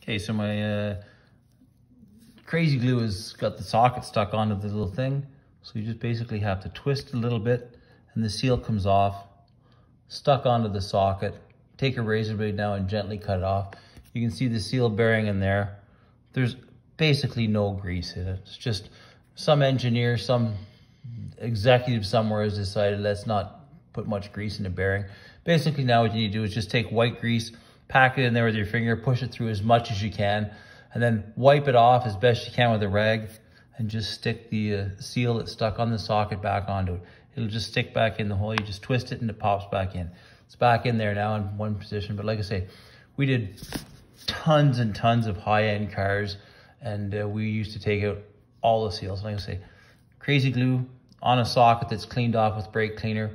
Okay, so my crazy glue has got the socket stuck onto the little thing. So you just basically have to twist a little bit and the seal comes off, stuck onto the socket. Take a razor blade now and gently cut it off. You can see the seal bearing in there. There's basically no grease in it. It's just some engineer, some executive somewhere has decided let's not put much grease in the bearing. Basically now what you need to do is just take white grease, pack it in there with your finger, push it through as much as you can, and then wipe it off as best you can with a rag and just stick the seal that's stuck on the socket back onto it. It'll just stick back in the hole. You just twist it and it pops back in. It's back in there now in one position. But like I say, we did tons and tons of high-end cars and we used to take out all the seals. Like I say, crazy glue on a socket that's cleaned off with brake cleaner.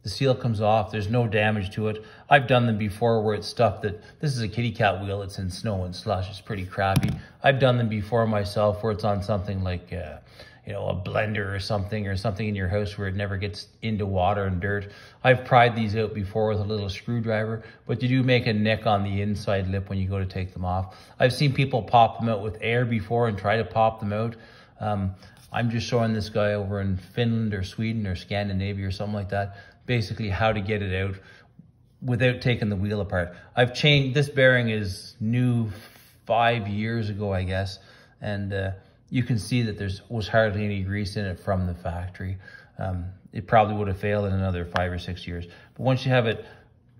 The seal comes off, there's no damage to it. I've done them before where it's stuff that, this is a kitty cat wheel, it's in snow and slush, it's pretty crappy. I've done them before myself where it's on something like, you know, a blender or something in your house where it never gets into water and dirt. I've pried these out before with a little screwdriver, but you do make a nick on the inside lip when you go to take them off. I've seen people pop them out with air before and try to pop them out. I'm just showing this guy over in Finland or Sweden or Scandinavia or something like that, basically how to get it out without taking the wheel apart. I've changed, this bearing is new 5 years ago, I guess, and you can see that was hardly any grease in it from the factory. It probably would have failed in another 5 or 6 years. But once you have it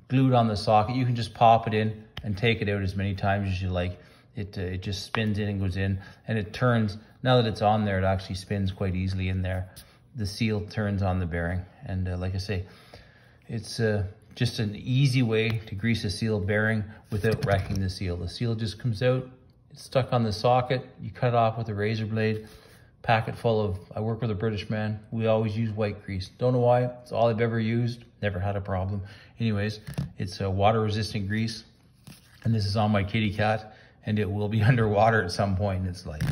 glued on the socket, you can just pop it in and take it out as many times as you like. It just spins in and goes in, and it turns. Now that it's on there, it actually spins quite easily in there. The seal turns on the bearing, and like I say, it's just an easy way to grease a seal bearing without wrecking the seal. The seal just comes out, it's stuck on the socket, you cut it off with a razor blade, pack it full of, I work with a British man, we always use white grease. Don't know why, it's all I've ever used, never had a problem. Anyways, it's a water resistant grease, and this is on my kitty cat, and it will be underwater at some point in its life.